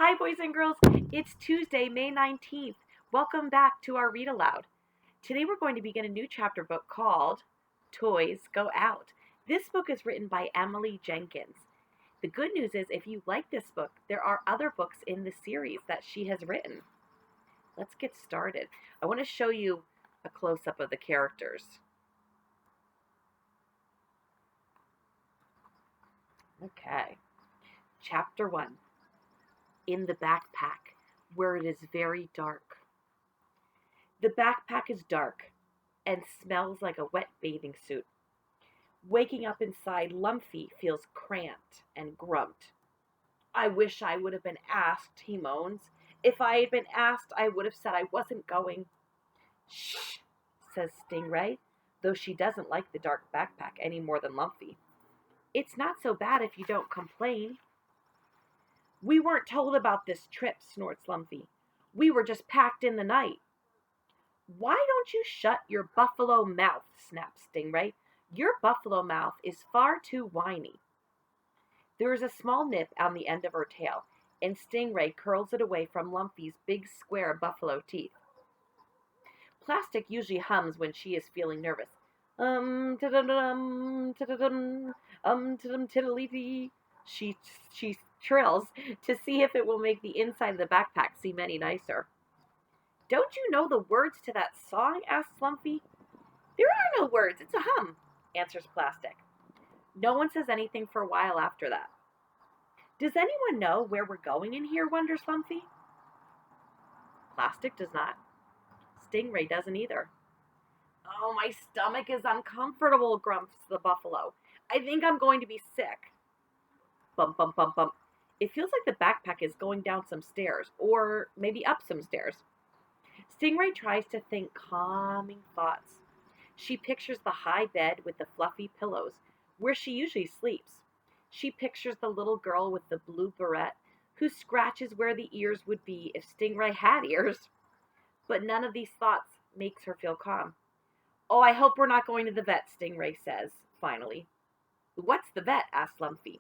Hi, boys and girls. It's Tuesday, May 19th. Welcome back to our Read Aloud. Today we're going to begin a new chapter book called Toys Go Out. This book is written by Emily Jenkins. The good news is, if you like this book, there are other books in the series that she has written. Let's get started. I want to show you a close-up of the characters. Okay. Chapter 1. In the backpack, where it is very dark. The backpack is dark and smells like a wet bathing suit. Waking up inside, Lumpy feels cramped and grumped. I wish I would have been asked, he moans. If I had been asked, I would have said I wasn't going. Shh, says Stingray, though she doesn't like the dark backpack any more than Lumpy. It's not so bad if you don't complain. We weren't told about this trip, snorts Lumpy. We were just packed in the night. Why don't you shut your buffalo mouth, snaps Stingray. Your buffalo mouth is far too whiny. There is a small nip on the end of her tail, and Stingray curls it away from Lumpy's big square buffalo teeth. Plastic usually hums when she is feeling nervous. Tiddle-dum, tiddle-dum, tiddle-dum, tiddle-dee. She trills to see if it will make the inside of the backpack seem any nicer. Don't you know the words to that song? Asks Lumpy. There are no words, it's a hum, answers Plastic. No one says anything for a while after that. Does anyone know where we're going in here? Wonders Lumpy. Plastic does not. Stingray doesn't either. Oh, my stomach is uncomfortable, grumps the buffalo. I think I'm going to be sick. Bump, bump, bump, bump. It feels like the backpack is going down some stairs, or maybe up some stairs. Stingray tries to think calming thoughts. She pictures the high bed with the fluffy pillows, where she usually sleeps. She pictures the little girl with the blue beret, who scratches where the ears would be if Stingray had ears. But none of these thoughts makes her feel calm. Oh, I hope we're not going to the vet, Stingray says, finally. What's the vet? Asks Lumpy.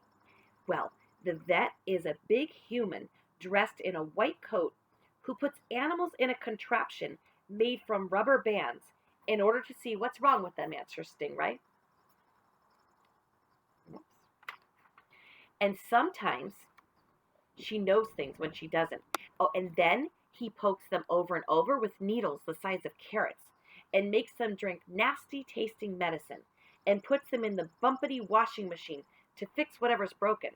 Well, the vet is a big human dressed in a white coat who puts animals in a contraption made from rubber bands in order to see what's wrong with them, answers Stingray. And sometimes she knows things when she doesn't. Oh, and then he pokes them over and over with needles the size of carrots and makes them drink nasty tasting medicine and puts them in the bumpety washing machine to fix whatever's broken.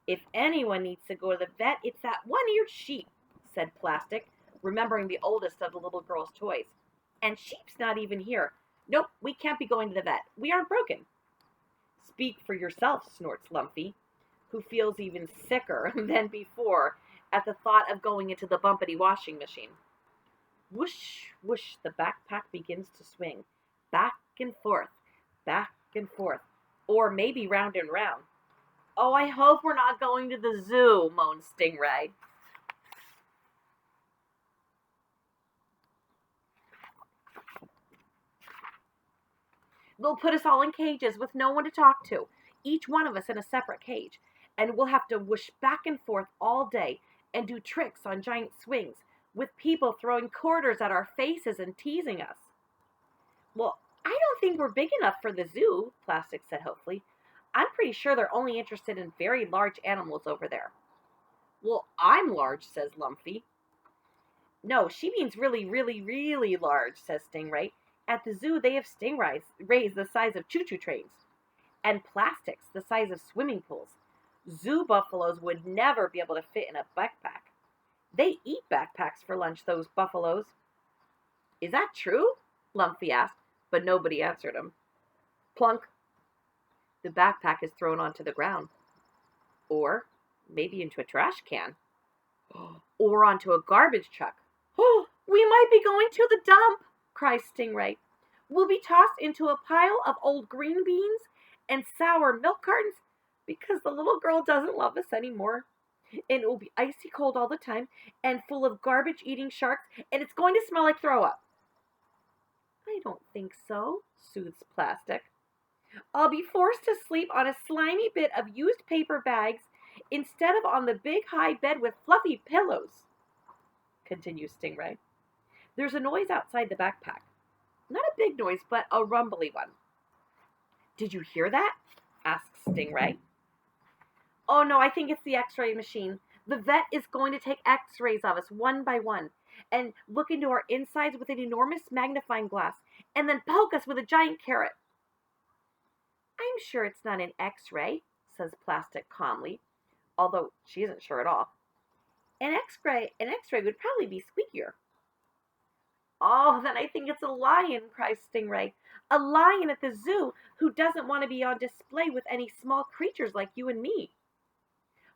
If anyone needs to go to the vet, it's that one-eared sheep, said Plastic, remembering the oldest of the little girl's toys. And Sheep's not even here. Nope, we can't be going to the vet. We aren't broken. Speak for yourself, snorts Lumpy, who feels even sicker than before at the thought of going into the bumpety washing machine. Whoosh, whoosh, the backpack begins to swing. Back and forth, or maybe round and round. Oh, I hope we're not going to the zoo, moans Stingray. They'll put us all in cages with no one to talk to, each one of us in a separate cage, and we'll have to whoosh back and forth all day and do tricks on giant swings with people throwing quarters at our faces and teasing us. Well, I don't think we're big enough for the zoo, Plastic said hopefully. I'm pretty sure they're only interested in very large animals over there. Well, I'm large, says Lumpy. No, she means really, really, really large, says Stingray. At the zoo, they have stingrays the size of choo-choo trains, and plastics the size of swimming pools. Zoo buffaloes would never be able to fit in a backpack. They eat backpacks for lunch, those buffaloes. Is that true? Lumpy asked, but nobody answered him. Plunk. The backpack is thrown onto the ground. Or maybe into a trash can. Or onto a garbage truck. Oh, we might be going to the dump, cries Stingray. We'll be tossed into a pile of old green beans and sour milk cartons because the little girl doesn't love us anymore. And it will be icy cold all the time and full of garbage-eating sharks, and it's going to smell like throw-up. I don't think so, soothes Plastic. I'll be forced to sleep on a slimy bit of used paper bags instead of on the big high bed with fluffy pillows, continues Stingray. There's a noise outside the backpack. Not a big noise, but a rumbly one. Did you hear that? Asks Stingray. Oh no, I think it's the x-ray machine. The vet is going to take x-rays of us one by one and look into our insides with an enormous magnifying glass and then poke us with a giant carrot. I'm sure it's not an x-ray, says Plastic calmly, although she isn't sure at all. An x-ray would probably be squeakier. Oh, then I think it's a lion, cries Stingray. A lion at the zoo who doesn't want to be on display with any small creatures like you and me.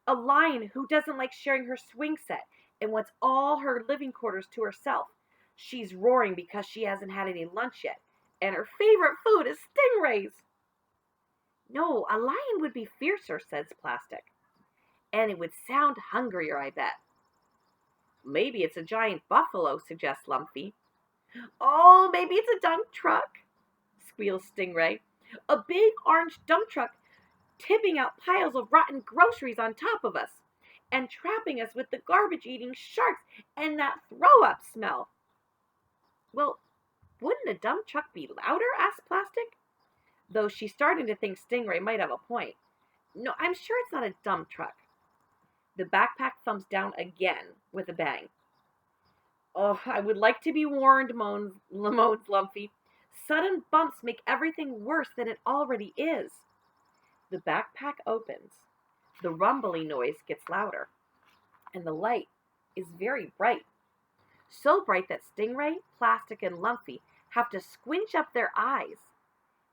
A lion who doesn't like sharing her swing set and wants all her living quarters to herself. She's roaring because she hasn't had any lunch yet, and her favorite food is stingrays. No, a lion would be fiercer, says Plastic. And it would sound hungrier, I bet. Maybe it's a giant buffalo, suggests Lumpy. Oh, maybe it's a dump truck, squeals Stingray. A big orange dump truck tipping out piles of rotten groceries on top of us and trapping us with the garbage-eating sharks and that throw-up smell. Well, wouldn't a dump truck be louder? Asked Plastic, though she's starting to think Stingray might have a point. No, I'm sure it's not a dump truck. The backpack thumps down again with a bang. Oh, I would like to be warned, moans Lumpy. Sudden bumps make everything worse than it already is. The backpack opens. The rumbly noise gets louder. And the light is very bright. So bright that Stingray, Plastic, and Lumpy have to squinch up their eyes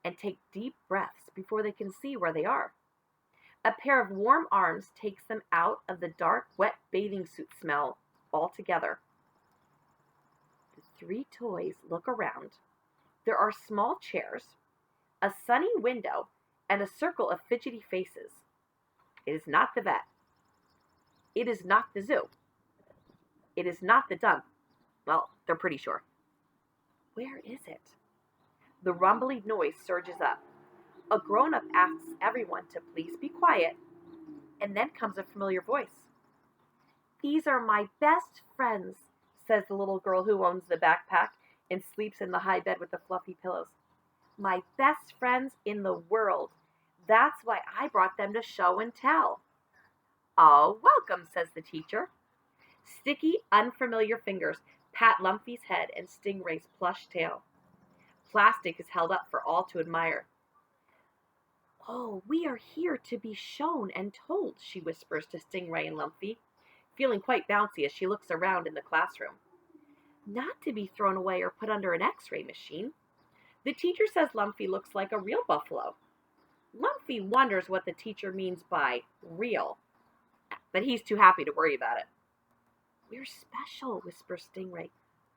and take deep breaths before they can see where they are. A pair of warm arms takes them out of the dark, wet bathing suit smell altogether. The three toys look around. There are small chairs, a sunny window, and a circle of fidgety faces. It is not the vet. It is not the zoo. It is not the dump. Well, they're pretty sure. Where is it? The rumbly noise surges up. A grown-up asks everyone to please be quiet, and then comes a familiar voice. These are my best friends, says the little girl who owns the backpack and sleeps in the high bed with the fluffy pillows. My best friends in the world. That's why I brought them to show and tell. Oh, welcome, says the teacher. Sticky, unfamiliar fingers pat Lumpy's head and Stingray's plush tail. Plastic is held up for all to admire. Oh, we are here to be shown and told, she whispers to Stingray and Lumpy, feeling quite bouncy as she looks around in the classroom. Not to be thrown away or put under an x-ray machine. The teacher says Lumpy looks like a real buffalo. Lumpy wonders what the teacher means by real, but he's too happy to worry about it. We're special, whispers Stingray.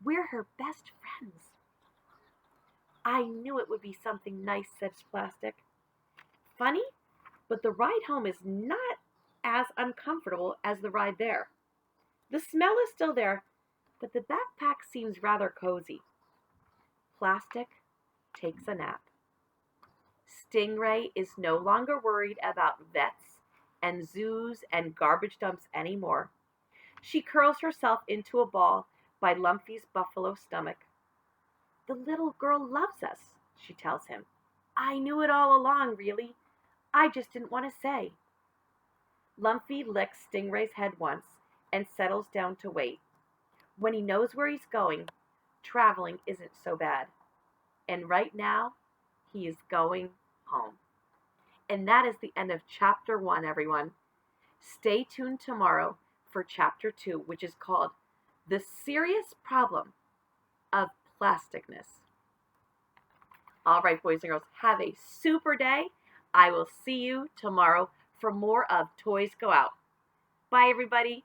We're her best friends. I knew it would be something nice, says Plastic. Funny, but the ride home is not as uncomfortable as the ride there. The smell is still there, but the backpack seems rather cozy. Plastic takes a nap. Stingray is no longer worried about vets and zoos and garbage dumps anymore. She curls herself into a ball by Lumpy's buffalo stomach. The little girl loves us, she tells him. I knew it all along, really. I just didn't want to say. Lumpy licks Stingray's head once and settles down to wait. When he knows where he's going, traveling isn't so bad. And right now, he is going home. And that is the end of Chapter 1, everyone. Stay tuned tomorrow for Chapter 2, which is called The Serious Problem of Plasticness. All right, boys and girls, have a super day. I will see you tomorrow for more of Toys Go Out. Bye, everybody.